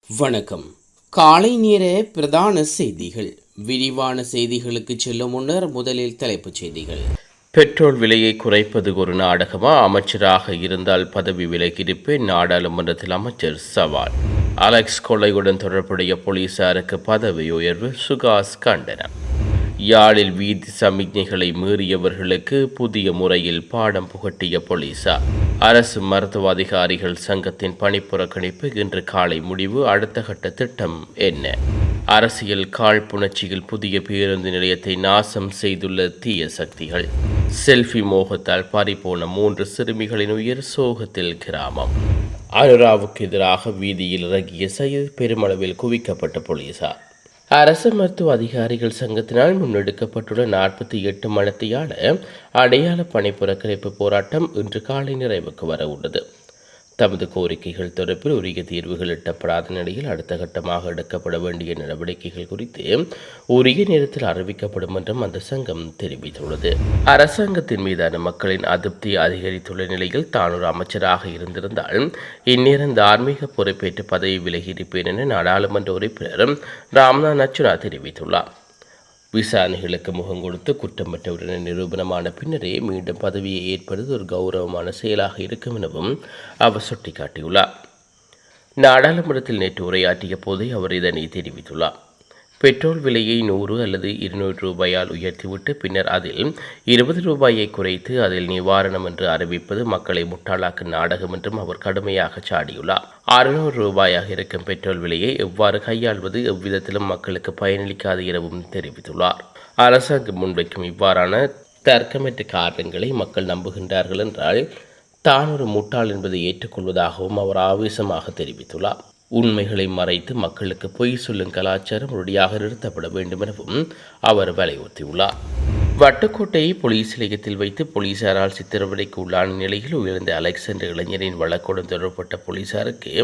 வணக்கம். காலை நேர பிரதான செய்திகள். விரிவான செய்திகளுக்கு செல்லும் முன்னர் முதலில் தலைப்புச் செய்திகள். பெட்ரோல் விலையை குறைப்பது ஒரு நாடகமா? அமைச்சராக இருந்தால் பதவி விலகியிருப்பேன். நாடாளுமன்றத்தில் அமைச்சர் சவால். அலெக்ஸ் கொலையுடன் தொடர்புடைய போலீசாருக்கு பதவி உயர்வு. சுகாஸ் கண்டனம். யாழில் வீதி சமிக்ஞைகளை மீறியவர்களுக்கு புதிய முறையில் பாடம் புகட்டிய போலீசார். அரசு மருத்துவ அதிகாரிகள் சங்கத்தின் பணிப்புறக்கணிப்பு இன்று காலை முடிவு. அடுத்த கட்ட திட்டம் என்ன? அரசியல் காழ்ப்புணர்ச்சியில் புதிய பேருந்து நிலையத்தை நாசம் செய்துள்ள தீய சக்திகள். செல்ஃபி மோகத்தால் பறிபோன 3 சிறுமிகளின் உயிர். சோகத்தில் கிராமம். அனுராவுக்கு எதிராக வீதியில் இறங்கிய சையத். பெருமளவில் குவிக்கப்பட்ட போலீசார். அரசு மருத்துவ அதிகாரிகள் சங்கத்தினால் முன்னெடுக்கப்பட்டுள்ள 48 மணித்தியால அடையாள பணி புறக்கணிப்பு போராட்டம் இன்று காலை நிறைவுக்கு வர உள்ளது. தமது கோரிக்கைகள் தொடர்பில் உரிய தீர்வுகள் எட்டப்படாத நிலையில் அடுத்த கட்டமாக எடுக்கப்பட வேண்டிய நடவடிக்கைகள் குறித்து உரிய நேரத்தில் அறிவிக்கப்படும் என்றும் அந்த சங்கம் தெரிவித்துள்ளது. அரசாங்கத்தின் மீதான மக்களின் அதிருப்தி அதிகரித்துள்ள நிலையில் தான் ஒரு அமைச்சராக இருந்திருந்தால் இந்நேரம் தார்மீக பொறுப்பேற்று பதவி விலகியிருப்பேன் என நாடாளுமன்ற உறுப்பினர் ராம்நாத் அச்சுனா தெரிவித்துள்ளார். விசாரணைகளுக்கு முகம் கொடுத்து குற்றமற்றவரின் நிரூபணமான பின்னரே மீண்டும் பதவியை ஏற்பது ஒரு கௌரவமான செயலாக இருக்கும் எனவும் அவர் சுட்டிக்காட்டியுள்ளார். நாடாளுமன்றத்தில் நேற்று உரையாற்றிய போதே அவர் இதனை தெரிவித்துள்ளார். பெட்ரோல் விலையை 100 அல்லது 200 ரூபாயால் உயர்த்திவிட்டு பின்னர் அதில் 20 ரூபாயை குறைத்து அதில் நிவாரணம் என்று அறிவிப்பது மக்களை முட்டாளாக்கும் நாடகம் என்றும் அவர் கடுமையாக சாடியுள்ளார். 600 ரூபாயாக இருக்கும் பெட்ரோல் விலையை எவ்வாறு கையாள்வது எவ்விதத்திலும் மக்களுக்கு பயனளிக்காது எனவும் தெரிவித்துள்ளார். அரசாங்கம் முன்வைக்கும் இவ்வாறான தர்க்கமற்ற காரணங்களை மக்கள் நம்புகின்றார்கள் என்றால் தான் ஒரு முட்டாள் என்பதை ஏற்றுக்கொள்வதாகவும் அவர் ஆவேசமாக தெரிவித்துள்ளார். உண்மைகளை மறைத்து மக்களுக்கு பொய் சொல்லும் கலாச்சாரம் உறுதியாக நிறுத்தப்பட வேண்டும் எனவும் அவர் வலியுறுத்தியுள்ளார். வட்டுக்கோட்டை போலீஸ் நிலையத்தில் வைத்து போலீசாரால் சித்திரவதைக்கு உள்ளான நிலையில் உயர்ந்த அலெக்ஸ் என்ற இளைஞரின் வழக்குடன் தொடர்பட்ட போலீசாருக்கு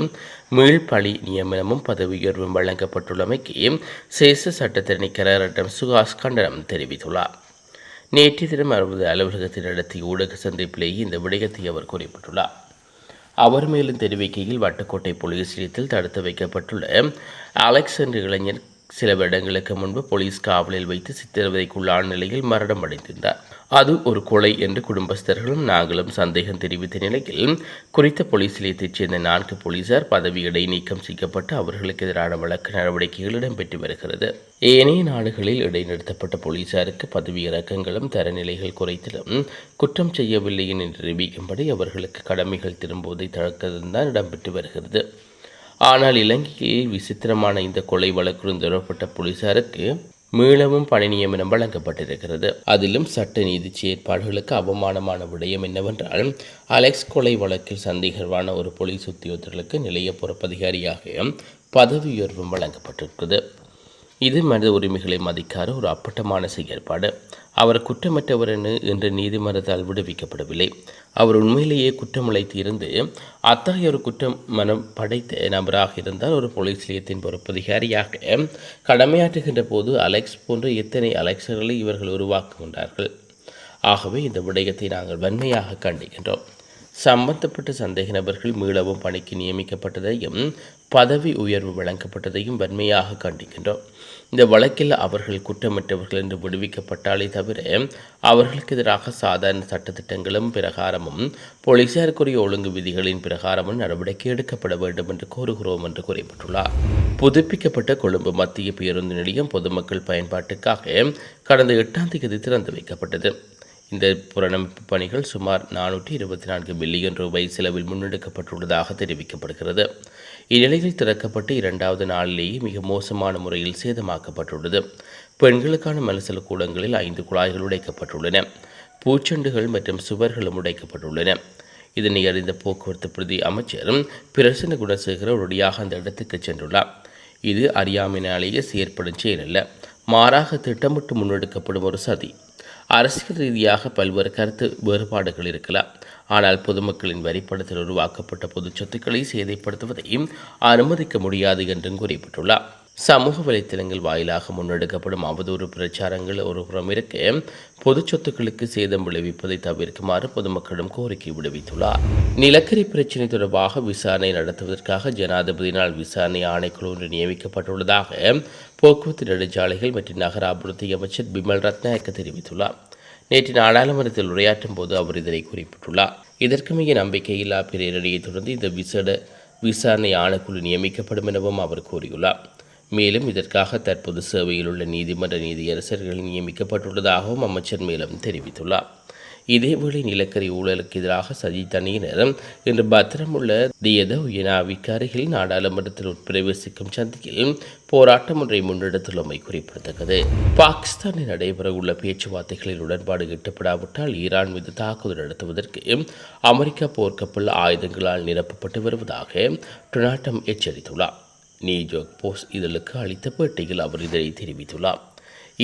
மீள்பழி நியமனமும் பதவி உயர்வும் வழங்கப்பட்டுள்ளமைக்கு சேஷ சட்டத்தரணி கரரட்டம் சுகாஸ் கண்டனம் தெரிவித்துள்ளார். நேற்றைய தினம் அவரது அலுவலகத்தில் நடத்திய ஊடக சந்திப்பிலேயே இந்த விடயத்தை அவர் குறிப்பிட்டுள்ளார். அவர் மேலும் தெரிவிக்கையில் வட்டுக்கோட்டை போலீஸ் நிலையத்தில் தடுத்து வைக்கப்பட்டுள்ள அலெக்ஸ் என்ற இளைஞர் சில வருடங்களுக்கு முன்பு போலீஸ் காவலில் வைத்து சித்திரவதைக்குள்ளான நிலையில் மரணம் அடைந்திருந்தார். அது ஒரு கொலை என்று குடும்பஸ்தர்களும் நாங்களும் சந்தேகம் தெரிவித்த நிலையில் குறித்த போலீஸ் நிலையத்தைச் சேர்ந்த 4 போலீசார் பதவி இடைநீக்கம் செய்யப்பட்டு அவர்களுக்கு எதிரான வழக்கு நடவடிக்கைகள் இடம்பெற்று வருகிறது. ஏனைய நாடுகளில் இடைநிறுத்தப்பட்ட போலீசாருக்கு பதவி இறக்கங்களும் தரநிலைகள் குறைத்திலும் குற்றம் செய்யவில்லை என்று நிரூபிக்கும்படி அவர்களுக்கு கடமைகள் திரும்புவதை தடுக்கதும் தான் இடம்பெற்று வருகிறது. ஆனால் இலங்கையில் விசித்திரமான இந்த கொலை வழக்குடன் தொடரப்பட்ட போலீசாருக்கு மீளவும் பணி நியமனம் வழங்கப்பட்டிருக்கிறது. அதிலும் சட்ட நீதி செயற்பாடுகளுக்கு அவமானமான விடயம் என்னவென்றால் அலெக்ஸ் கொலை வழக்கில் சந்தேகமான ஒரு போலீஸ் உத்தியோகத்தர்களுக்கு நிலைய பொறுப்பதிகாரியாக பதவி உயர்வும் வழங்கப்பட்டிருக்கிறது. இது மனித உரிமைகளை மதிக்காத ஒரு அப்பட்டமான செயற்பாடு. அவர் குற்றமற்றவர் என்ற நீதிமன்றத்தால் விடுவிக்கப்படவில்லை. அவர் உண்மையிலேயே குற்றமிழைத்து இருந்து அத்தகைய ஒரு குற்றம் மனம் படைத்த நபராக இருந்தால் ஒரு போலீஸ் நிலையத்தின் பொறுப்பதிகாரியாக கடமையாற்றுகின்ற போது அலெக்ஸ் போன்ற எத்தனை அலெக்ஸர்களை இவர்கள் உருவாக்குகின்றார்கள். ஆகவே இந்த விடயத்தை நாங்கள் வன்மையாக கண்டிக்கின்றோம். சம்பந்தப்பட்ட சந்தேக நபர்கள் மீளவும் பணிக்கு நியமிக்கப்பட்டதையும் பதவி உயர்வு வழங்கப்பட்டதையும் வன்மையாக கண்டிக்கின்றோம். இந்த வழக்கில் அவர்கள் குற்றமற்றவர்கள் என்று விடுவிக்கப்பட்டாலே தவிர அவர்களுக்கு எதிராக சாதாரண சட்டத்திட்டங்களும் பிரகாரமும் போலீசாருக்குரிய ஒழுங்கு விதிகளின் பிரகாரமும் நடவடிக்கை எடுக்கப்பட வேண்டும் என்று கோருகிறோம் என்று குறிப்பிட்டுள்ளார். புதுப்பிக்கப்பட்ட கொழும்பு மத்திய பேருந்து நிலையம் பொதுமக்கள் பயன்பாட்டுக்காக கடந்த 8ஆம் தேதி திறந்து வைக்கப்பட்டது. இந்த புனரமைப்பு பணிகள் சுமார் 424 பில்லியன் ரூபாய் செலவில் முன்னெடுக்கப்பட்டுள்ளதாக தெரிவிக்கப்படுகிறது. இந்நிலையில் திறக்கப்பட்டு 2வது நாளிலேயே மிக மோசமான முறையில் சேதமாக்கப்பட்டுள்ளது. பெண்களுக்கான மலசல கூடங்களில் 5 குழாய்கள் உடைக்கப்பட்டுள்ளன. பூச்செண்டுகள் மற்றும் சுவர்களும் உடைக்கப்பட்டுள்ளன. இதனை அறிந்த போக்குவரத்து பிரதி அமைச்சர் பிரசன்ன குணசேகர உடனடியாக அந்த இடத்துக்கு சென்றுள்ளார். இது அறியாமையினாலேயே செயற்படும் செயலல்ல, மாறாக திட்டமிட்டு முன்னெடுக்கப்படும் ஒரு சதி. அரசியல் ரீதியாக பல்வேறு கருத்து வேறுபாடுகள் இருக்கலாம். ஆனால் பொதுமக்களின் வரிப்பணத்தில் உருவாக்கப்பட்ட பொது சொத்துக்களை சேதைப்படுத்துவதையும் அனுமதிக்க முடியாது என்றும் குறிப்பிட்டுள்ளார். சமூக வலைத்தளங்கள் வாயிலாக முன்னெடுக்கப்படும் அவதூறு பிரச்சாரங்கள் ஒருபுறம் இருக்க பொது சொத்துக்களுக்கு சேதம் விளைவிப்பதை தவிர்க்குமாறு பொதுமக்களிடம் கோரிக்கை விடுவித்துள்ளார். நிலக்கரி பிரச்சினை தொடர்பாக விசாரணை நடத்துவதற்காக ஜனாதிபதியினால் விசாரணை ஆணைக்குழு ஒன்று நியமிக்கப்பட்டுள்ளதாக போக்குவரத்து நெடுஞ்சாலைகள் மற்றும் நகர அபிவிருத்தி அமைச்சர் பிமல் ரத்நாயக்க தெரிவித்துள்ளார். நேற்று நாடாளுமன்றத்தில் உரையாற்றும் போது அவர் இதனை குறிப்பிட்டுள்ளார். இதற்குமைய நம்பிக்கையில்லா பிரேரணையை தொடர்ந்து இந்த விசாரணை ஆணைக்குழு நியமிக்கப்படும் எனவும் அவர் கூறியுள்ளார். மேலும் இதற்காக தற்போது சேவையில் உள்ள நீதிமன்ற நீதியரசர்கள் நியமிக்கப்பட்டுள்ளதாகவும் அமைச்சர் மேலும் தெரிவித்துள்ளார். இதேவேளை நிலக்கரி ஊழலுக்கு எதிராக சஜித் அணியினர் இன்று பத்திரமுள்ள தியத உயனாவிற்கு அருகில் நாடாளுமன்றத்தில் உட்பிரவேசிக்கும் சந்தியில் போராட்டம் ஒன்றை முன்னெடுத்துள்ளமை குறிப்பிடத்தக்கது. பாகிஸ்தானில் நடைபெறவுள்ள பேச்சுவார்த்தைகளில் உடன்பாடு எட்டப்படாவிட்டால் ஈரான் மீது தாக்குதல் நடத்துவதற்கு அமெரிக்கா போர்க்கப்பல் ஆயுதங்களால் நிரப்பப்பட்டு வருவதாக டொனால்ட் ட்ரம்ப் எச்சரித்துள்ளார். நியூயார்க் போஸ்ட் இதழுக்கு அளித்த பேட்டியில் அவர் இதனை தெரிவித்துள்ளார்.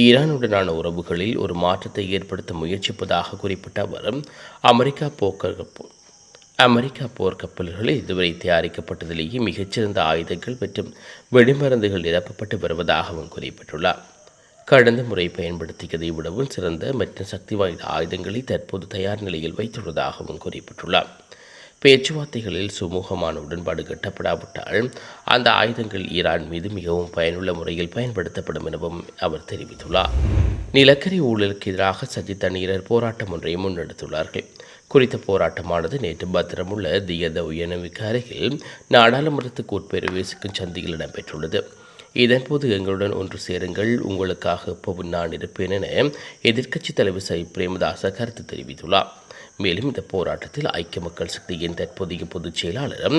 ஈரானுடனான உறவுகளில் ஒரு மாற்றத்தை ஏற்படுத்த முயற்சிப்பதாக குறிப்பிட்ட அவர் அமெரிக்கா போர்க்கப்பல்களில் இதுவரை தயாரிக்கப்பட்டதிலேயே மிகச்சிறந்த ஆயுதங்கள் மற்றும் வெடிமருந்துகள் நிரப்பப்பட்டு வருவதாகவும் குறிப்பிட்டுள்ளார். கடந்த முறை பயன்படுத்தியதை விடவும் சிறந்த மற்றும் சக்தி வாய்ந்த ஆயுதங்களை தற்போது தயார் நிலையில் வைத்துள்ளதாகவும் குறிப்பிட்டுள்ளார். பேச்சுவார்த்தைகளில் சுமூகமான உடன்பாடு கட்டப்படாவிட்டால் அந்த ஆயுதங்கள் ஈரான் மீது மிகவும் பயனுள்ள முறையில் பயன்படுத்தப்படும் எனவும் அவர் தெரிவித்துள்ளார். நிலக்கரி ஊழலுக்கு எதிராக சஜித் அணியினர் போராட்டம் ஒன்றை முன்னெடுத்துள்ளார்கள். குறித்த போராட்டமானது நேற்று பத்திரமுள்ள தியத உயனவிற்கு அருகில் நாடாளுமன்றத்துக்கு உட்பிரவேசிக்கும் சந்தியில் இடம்பெற்றுள்ளது. இதன்போது எங்களுடன் ஒன்று சேருங்கள், உங்களுக்காக எப்போவும் நான் இருப்பேன் என எதிர்க்கட்சித் தலைவர் சஜித் பிரேமதாச கருத்து தெரிவித்துள்ளார். மேலும் இந்த போராட்டத்தில் ஐக்கிய மக்கள் சக்தியின் தற்போதைய பொதுச் செயலாளர்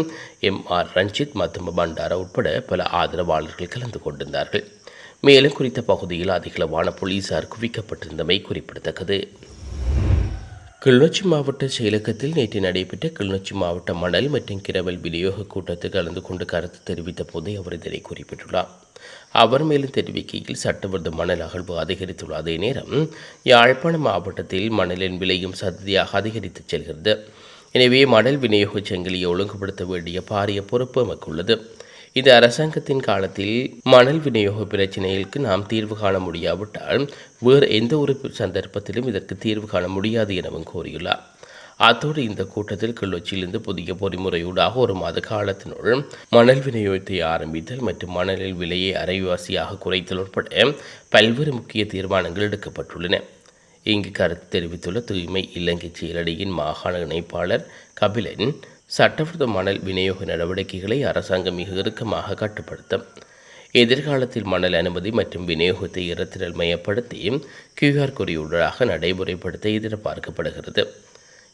MR ரஞ்சித் மற்றும் பண்டாரா உட்பட பல ஆதரவாளர்கள் கலந்து கொண்டிருந்தார்கள். மேலும் குறித்த பகுதியில் அதிகளவான போலீசார் குவிக்கப்பட்டிருந்தமை குறிப்பிடத்தக்கது. கிளிநொச்சி மாவட்ட செயலகத்தில் நேற்று நடைபெற்ற கிளிநொச்சி மாவட்ட மணல் மற்றும் கிரவல் விநியோக கூட்டத்தில் கலந்து கொண்டு கருத்து தெரிவித்த போதே அவர் இதனை குறிப்பிட்டுள்ளார். அவர் மேலும் தெரிவிக்கையில் சட்டவிரோத மணல் அகழ்வு அதிகரித்துள்ள அதே நேரம் யாழ்ப்பாணம் மாவட்டத்தில் மணலின் விலையும் சதியாக அதிகரித்து செல்கிறது. எனவே மணல் விநியோக சங்கிலியை ஒழுங்குபடுத்த வேண்டிய பாரிய பொறுப்பு நமக்குள்ளது. இந்த அரசாங்கத்தின் காலத்தில் மணல் விநியோக பிரச்சினைகளுக்கு நாம் தீர்வு காண முடியாவிட்டால் வேறு எந்த ஒரு சந்தர்ப்பத்திலும் இதற்கு தீர்வு காண முடியாது எனவும் கூறியுள்ளார். அத்தோடு இந்த கூட்டத்தில் கிளிநொச்சியிலிருந்து புதிய பொறிமுறையூடாக ஒரு மாத காலத்தினுள் மணல் விநியோகத்தை ஆரம்பித்தல் மற்றும் மணலில் விலையை அரைவாசியாக குறைத்தல் உட்பட பல்வேறு முக்கிய தீர்மானங்கள் எடுக்கப்பட்டுள்ளன. இங்கு கருத்து தெரிவித்துள்ள தூய்மை இலங்கை செயலடியின் மாகாண இணைப்பாளர் கபிலன், சட்டவிரோத மணல் விநியோக நடவடிக்கைகளை அரசாங்கம் மிக இறுக்கமாக கட்டுப்படுத்தும். எதிர்காலத்தில் மணல் அனுமதி மற்றும் விநியோகத்தை இருத்திரல் மையப்படுத்தி QR குறியீடாக நடைமுறைப்படுத்த எதிர்பார்க்கப்படுகிறது.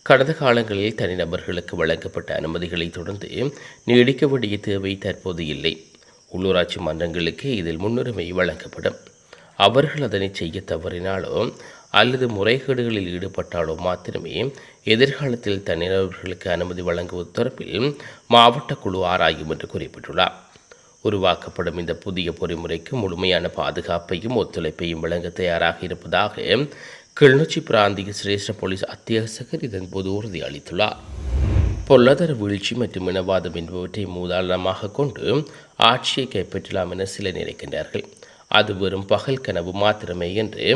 கடந்த காலங்களில் தனிநபர்களுக்கு வழங்கப்பட்ட அனுமதிகளை தொடர்ந்து நீடிக்க வேண்டிய தேவை தற்போது இல்லை. உள்ளூராட்சி மன்றங்களுக்கு இதில் முன்னுரிமை வழங்கப்படும். அவர்கள் அதனை செய்ய தவறினாலோ அல்லது முறைகேடுகளில் ஈடுபட்டாலோ மாத்திரமே எதிர்காலத்தில் தனிநபர்களுக்கு அனுமதி வழங்குவது தொடர்பில் மாவட்ட குழு ஆராயும் என்று குறிப்பிட்டுள்ளார். உருவாக்கப்படும் இந்த புதிய பொறிமுறைக்கு முழுமையான பாதுகாப்பையும் ஒத்துழைப்பையும் வழங்க தயாராக இருப்பதாக கிளிநொச்சி பிராந்திய சிரேஷ்ட போலீஸ் அத்தியட்சகர் இதன்போது உறுதி அளித்துள்ளார். பொருளாதார வீழ்ச்சி மற்றும் இனவாதம் என்பவற்றை மூதாளமாக கொண்டு ஆட்சியை கைப்பற்றலாம் என சிலர் நினைக்கின்றார்கள். அது வெறும் பகல் கனவு மாத்திரமே என்று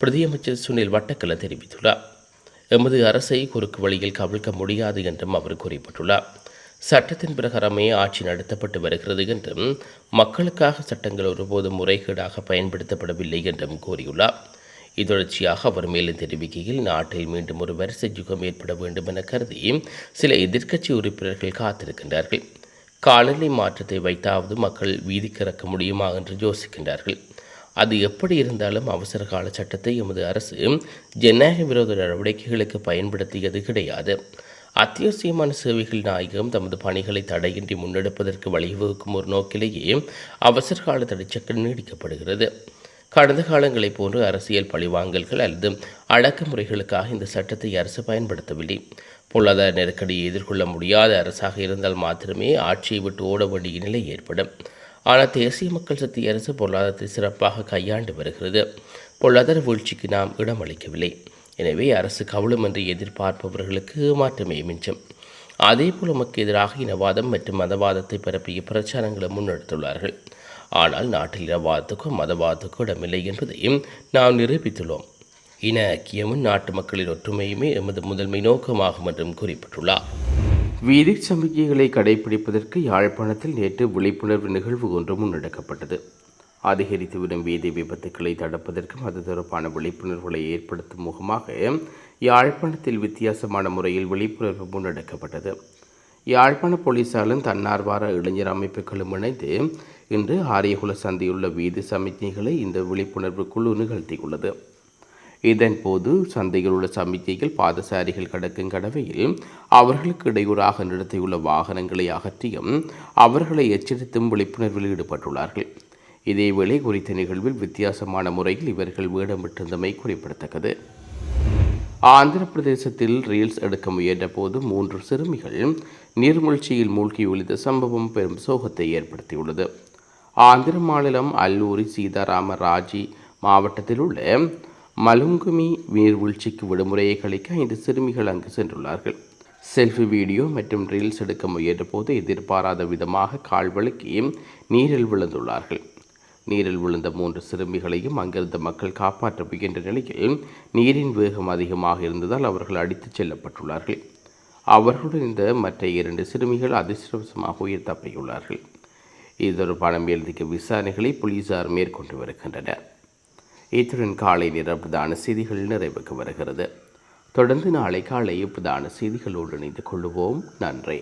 பிரதியமைச்சர் சுனில் வட்டக்கல தெரிவித்துள்ளார். எமது அரசை குறுக்கு வழியில் கவிழ்க்க முடியாது என்றும் அவர் குறிப்பிட்டுள்ளார். சட்டத்தின் பிரகாரமே ஆட்சி நடத்தப்பட்டு வருகிறது என்றும் மக்களுக்காக சட்டங்கள் ஒருபோதும் முறைகேடாக பயன்படுத்தப்படவில்லை என்றும் கூறியுள்ளார். தொடர்ச்சியாக அவர் மேலும் தெரிவிக்கையில் நாட்டில் மீண்டும் ஒரு வரிசை யுகம் ஏற்பட வேண்டும் என கருதி சில எதிர்க்கட்சி உறுப்பினர்கள் காத்திருக்கின்றார்கள். காலநிலை மாற்றத்தை வைத்தாவது மக்கள் வீதிக்கு இறக்க முடியுமா என்று யோசிக்கின்றார்கள். அது எப்படி இருந்தாலும் அவசர கால சட்டத்தை எமது அரசு ஜனநாயக விரோத நடவடிக்கைகளுக்கு பயன்படுத்தியது கிடையாது. அத்தியாவசியமான சேவைகள் நாயகம் தமது பணிகளை தடையின்றி முன்னெடுப்பதற்கு வழிவகுக்கும் ஒரு நோக்கிலேயே அவசர கால தடைச்சட்டம் நீடிக்கப்படுகிறது. கடந்த காலங்களைப் போன்று அரசியல் பழிவாங்கல்கள் அல்லது அடக்குமுறைகளுக்காக இந்த சட்டத்தை அரசு பயன்படுத்தவில்லை. பொருளாதார நெருக்கடியை எதிர்கொள்ள முடியாத அரசாக இருந்தால் மாத்திரமே ஆட்சியை விட்டு ஓட வேண்டிய நிலை ஏற்படும். ஆனால் தேசிய மக்கள் சக்தி அரசு பொருளாதாரத்தை சிறப்பாக கையாண்டு வருகிறது. பொருளாதார வீழ்ச்சிக்கு நாம் இடமளிக்கவில்லை. எனவே அரசு கவனமின்றி எதிர்பார்ப்பவர்களுக்கு ஏமாற்றமே மிஞ்சம். அதேபோல் நமக்கு எதிராக இனவாதம் மற்றும் மதவாதத்தை பரப்பிய பிரச்சாரங்களை முன்னெடுத்துள்ளார்கள். ஆனால் நாட்டில் இனவாதத்துக்கோ மதவாதத்துக்கோ இடமில்லை என்பதையும் நாம் நிரூபித்துள்ளோம். இன ஐக்கியமும் நாட்டு மக்களின் ஒற்றுமையுமே எமது முதன்மை நோக்கமாகும் என்றும் குறிப்பிட்டுள்ளார். வீதி சமிக்கைகளை கடைபிடிப்பதற்கு யாழ்ப்பாணத்தில் நேற்று விழிப்புணர்வு நிகழ்வு ஒன்று முன்னெடுக்கப்பட்டது. அதிகரித்து வரும் வீதி விபத்துக்களை தடுப்பதற்கும் அது தொடர்பான விழிப்புணர்வுகளை ஏற்படுத்தும் முகமாக யாழ்ப்பாணத்தில் வித்தியாசமான முறையில் விழிப்புணர்வு முன்னெடுக்கப்பட்டது. யாழ்ப்பாண போலீசாரும் தன்னார்வ இளைஞர் அமைப்புகளும் இணைந்து இன்று ஆரியகுல சந்தையுள்ள வீதி சமிக்ஞைகளை இந்த விழிப்புணர்வு குழு நிகழ்த்தியுள்ளது. இதன்போது சந்தையில் உள்ள சமிக்ஞைகள் பாதசாரிகள் கடக்கும் கடவையில் அவர்களுக்கு இடையூறாக நிறுத்தியுள்ள வாகனங்களை அகற்றியும் அவர்களை எச்சரித்தும் விழிப்புணர்வில் ஈடுபட்டுள்ளார்கள். இதேவேளை குறித்த நிகழ்வில் வித்தியாசமான முறையில் இவர்கள் வேடமிட்டிருந்தமை குறிப்பிடத்தக்கது. ஆந்திர பிரதேசத்தில் ரீல்ஸ் எடுக்க முயன்ற போது 3 சிறுமிகள் நீர்மூழ்ச்சியில் மூழ்கி ஒழித்த சம்பவம் பெரும் சோகத்தை ஏற்படுத்தியுள்ளது. ஆந்திர மாநிலம் அல்லூரி சீதாராம ராஜி மாவட்டத்தில் உள்ள மலுங்குமி நீர்வீழ்ச்சிக்கு விடுமுறையை கழிக்க 5 சிறுமிகள் அங்கு சென்றுள்ளார்கள். செல்ஃபி வீடியோ மற்றும் ரீல்ஸ் எடுக்க முயன்ற போது எதிர்பாராத விதமாக கால் வழுக்கி நீரில் விழுந்துள்ளார்கள். நீரில் விழுந்த 3 சிறுமிகளையும் அங்கிருந்த மக்கள் காப்பாற்ற முயன்ற நிலையில் நீரின் வேகம் அதிகமாக இருந்ததால் அவர்கள் அடித்துச் செல்லப்பட்டுள்ளார்கள். அவர்களுடன் இந்த மற்ற 2 சிறுமிகள் அதிர்ஷ்டவசமாக உயிர் தப்பியுள்ளார்கள். இது தொடர்பான மேலதிக விசாரணைகளை போலீசார் மேற்கொண்டு வருகின்றனர். இத்துடன் காலை நேர பிரதான செய்திகள் நிறைவுக்கு வருகிறது. தொடர்ந்து நாளை காலை பிரதான செய்திகளோடு இணைந்து கொள்வோம். நன்றி.